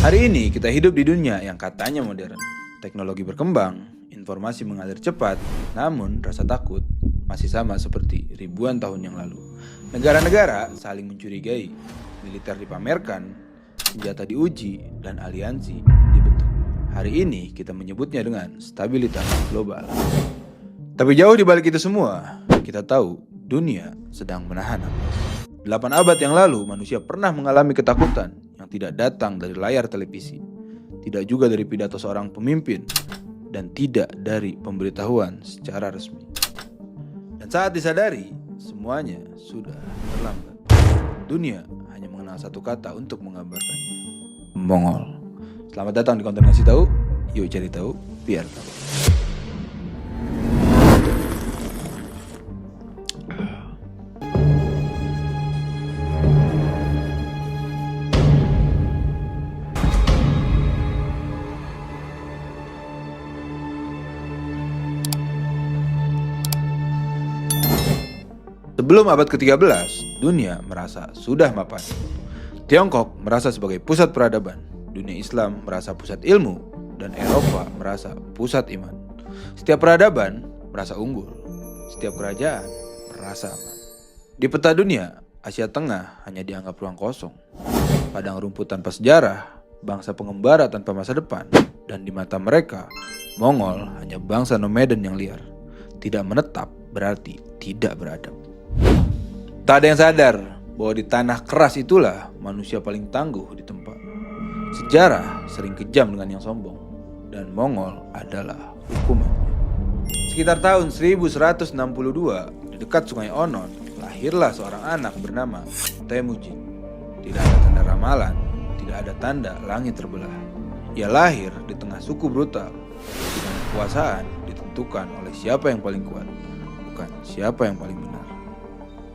Hari ini kita hidup di dunia yang katanya modern. Teknologi berkembang, informasi mengalir cepat, namun rasa takut masih sama seperti ribuan tahun yang lalu. Negara-negara saling mencurigai, militer dipamerkan, senjata diuji, dan aliansi dibentuk. Hari ini kita menyebutnya dengan stabilitas global. Tapi jauh di balik itu semua, kita tahu dunia sedang menahan napas. 8 abad yang lalu, manusia pernah mengalami ketakutan yang tidak datang dari layar televisi, tidak juga dari pidato seorang pemimpin, dan tidak dari pemberitahuan secara resmi. Dan saat disadari, semuanya sudah terlambat. Dunia hanya mengenal satu kata untuk menggambarkannya: Mongol. Selamat datang di konten ngasih tahu. Yuk cari tahu, biar tahu. Sebelum abad ke-13, dunia merasa sudah mapan. Tiongkok merasa sebagai pusat peradaban, dunia Islam merasa pusat ilmu, dan Eropa merasa pusat iman. Setiap peradaban merasa unggul, setiap kerajaan merasa aman. Di peta dunia, Asia Tengah hanya dianggap ruang kosong, padang rumput tanpa sejarah, bangsa pengembara tanpa masa depan, dan di mata mereka, Mongol hanya bangsa nomaden yang liar. Tidak menetap berarti tidak beradab. Tak ada yang sadar bahwa di tanah keras itulah manusia paling tangguh di tempat. Sejarah sering kejam dengan yang sombong, dan Mongol adalah hukumannya. Sekitar tahun 1162, di dekat Sungai Onon, lahirlah seorang anak bernama Temujin. Tidak ada tanda ramalan, tidak ada tanda langit terbelah. Ia lahir di tengah suku brutal, dan kekuasaan ditentukan oleh siapa yang paling kuat, bukan siapa yang paling benar.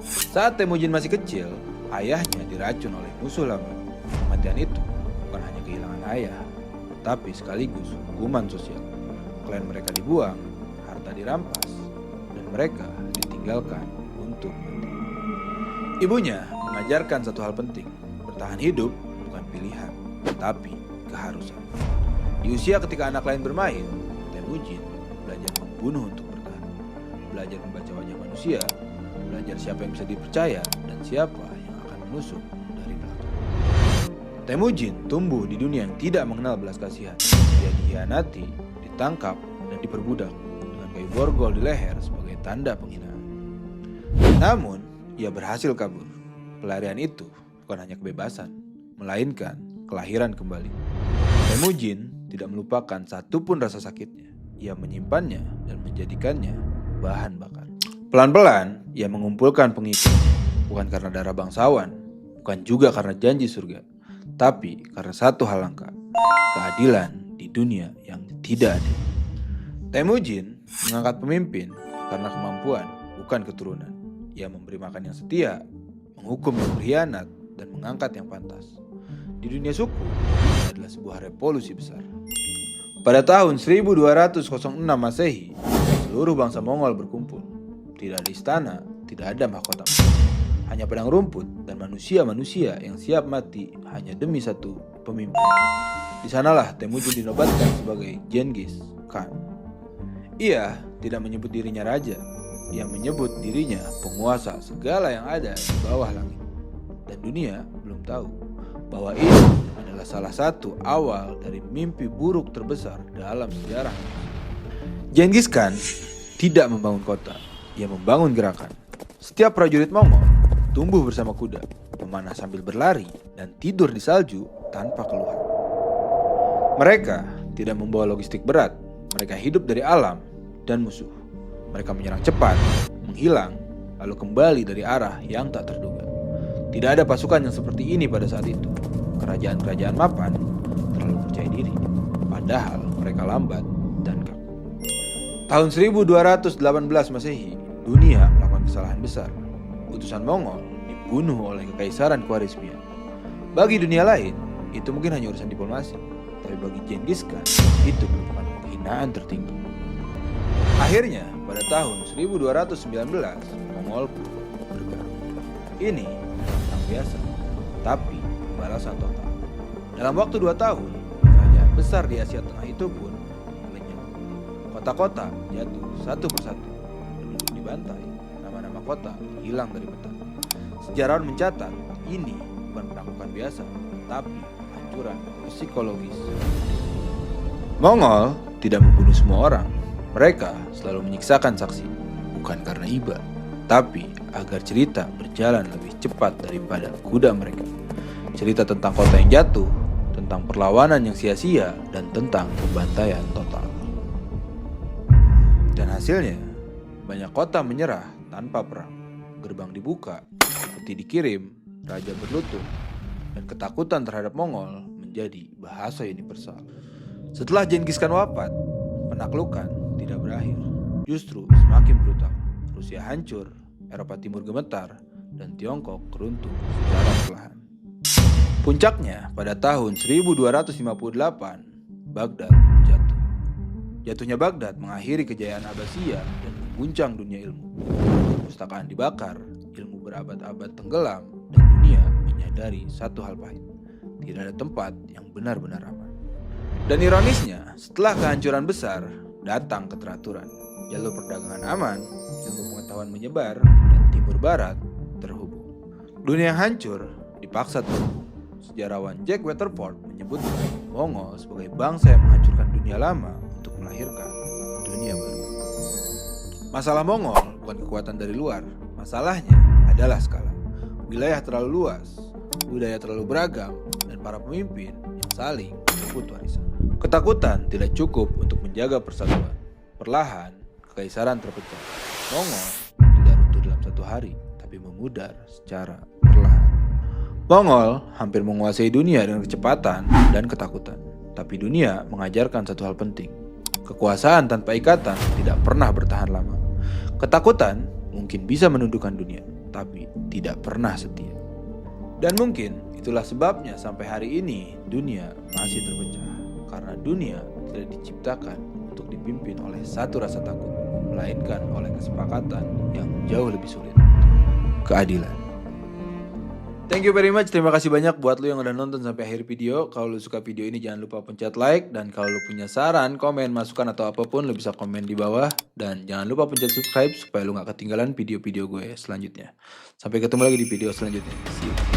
Saat Temujin masih kecil, ayahnya diracun oleh musuh lama. Kematian itu bukan hanya kehilangan ayah, tapi sekaligus hukuman sosial. Klan mereka dibuang, harta dirampas, dan mereka ditinggalkan untuk mati. Ibunya mengajarkan satu hal penting: bertahan hidup bukan pilihan, tapi keharusan. Di usia ketika anak lain bermain, Temujin belajar membunuh untuk bertahan, belajar membaca wajah manusia, belajar siapa yang bisa dipercaya dan siapa yang akan menusuk dari belakang. Temujin tumbuh di dunia yang tidak mengenal belas kasihan. Dia dikhianati, ditangkap, dan diperbudak dengan kayu borgol di leher sebagai tanda penghinaan. Namun, ia berhasil kabur. Pelarian itu bukan hanya kebebasan, melainkan kelahiran kembali. Temujin tidak melupakan satupun rasa sakitnya. Ia menyimpannya dan menjadikannya bahan bakar. Pelan-pelan, ia mengumpulkan pengikut, bukan karena darah bangsawan, bukan juga karena janji surga, tapi karena satu hal langka: keadilan di dunia yang tidak adil. Temujin mengangkat pemimpin karena kemampuan, bukan keturunan. Ia memberi makan yang setia, menghukum yang berkhianat, dan mengangkat yang pantas. Di dunia suku, ini adalah sebuah revolusi besar. Pada tahun 1206 Masehi, seluruh bangsa Mongol berkumpul. Tidak ada istana, tidak ada mahkota, hanya padang rumput dan manusia-manusia yang siap mati hanya demi satu pemimpin. Di sanalah Temujin dinobatkan sebagai Genghis Khan. Ia tidak menyebut dirinya raja, ia menyebut dirinya penguasa segala yang ada di bawah langit. Dan dunia belum tahu bahwa ini adalah salah satu awal dari mimpi buruk terbesar dalam sejarah. Genghis Khan tidak membangun kota, ia membangun gerakan. Setiap prajurit Mongol tumbuh bersama kuda, memanah sambil berlari, dan tidur di salju tanpa keluhan. Mereka tidak membawa logistik berat, mereka hidup dari alam dan musuh. Mereka menyerang cepat, menghilang, lalu kembali dari arah yang tak terduga. Tidak ada pasukan yang seperti ini pada saat itu. Kerajaan-kerajaan mapan terlalu percaya diri, padahal mereka lambat dan kaku. Tahun 1218 Masehi, dunia melakukan kesalahan besar. Utusan Mongol dibunuh oleh Kekaisaran Khwarezmia. Bagi dunia lain, itu mungkin hanya urusan diplomasi, tapi bagi Genghis Khan, itu merupakan penghinaan tertinggi. Akhirnya, pada tahun 1219, Mongol pun bergerak. Ini tak biasa, tapi balasan total. Dalam waktu 2 tahun, kerajaan besar di Asia Tengah itu pun lenyap. Kota-kota jatuh satu persatu, penduduk dibantai, nama-nama kota hilang dari peta. Sejarawan mencatat ini bukan penaklukan biasa, tapi hancuran psikologis. Mongol tidak membunuh semua orang. Mereka selalu menyiksakan saksi, bukan karena iba, tapi agar cerita berjalan lebih cepat daripada kuda mereka. Cerita tentang kota yang jatuh, tentang perlawanan yang sia-sia, dan tentang pembantaian total. Dan hasilnya, banyak kota menyerah tanpa perang. Gerbang dibuka, peti dikirim, raja berlutut, dan ketakutan terhadap Mongol menjadi bahasa universal. Setelah Genghis Khan wafat, penaklukan tidak berakhir, justru semakin brutal. Rusia hancur, Eropa Timur gemetar, dan Tiongkok runtuh secara perlahan. Puncaknya pada tahun 1258, Baghdad jatuh. Jatuhnya Baghdad mengakhiri kejayaan Abbasiyah dan mengguncang dunia ilmu. Perpustakaan dibakar, ilmu berabad-abad tenggelam, dan dunia menyadari satu hal pahit: tidak ada tempat yang benar-benar aman. Dan ironisnya, setelah kehancuran besar, datang keteraturan. Jalur perdagangan aman, ilmu pengetahuan menyebar, dan timur barat terhubung. Dunia yang hancur dipaksa terhubung. Sejarawan Jack Weatherford menyebutkan Mongol sebagai bangsa yang menghancurkan dunia lama untuk melahirkan dunia baru. Masalah Mongol bukan kekuatan dari luar, masalahnya adalah skala. Wilayah terlalu luas, budaya terlalu beragam, dan para pemimpin yang saling berebut warisan. Ketakutan tidak cukup untuk menjaga persatuan. Perlahan, kekaisaran terpecah. Mongol tidak runtuh dalam satu hari, tapi memudar secara perlahan. Mongol hampir menguasai dunia dengan kecepatan dan ketakutan. Tapi dunia mengajarkan satu hal penting: kekuasaan tanpa ikatan tidak pernah bertahan lama. Ketakutan mungkin bisa menundukkan dunia, tapi tidak pernah setia. Dan mungkin itulah sebabnya sampai hari ini dunia masih terpecah. Karena dunia tidak diciptakan untuk dipimpin oleh satu rasa takut, melainkan oleh kesepakatan yang jauh lebih sulit: keadilan. Thank you very much, terima kasih banyak buat lu yang udah nonton sampai akhir video. Kalau lu suka video ini jangan lupa pencet like. Dan kalau lu punya saran, komen, masukan atau apapun, lu bisa komen di bawah. Dan jangan lupa pencet subscribe supaya lu gak ketinggalan video-video gue selanjutnya. Sampai ketemu lagi di video selanjutnya. See you.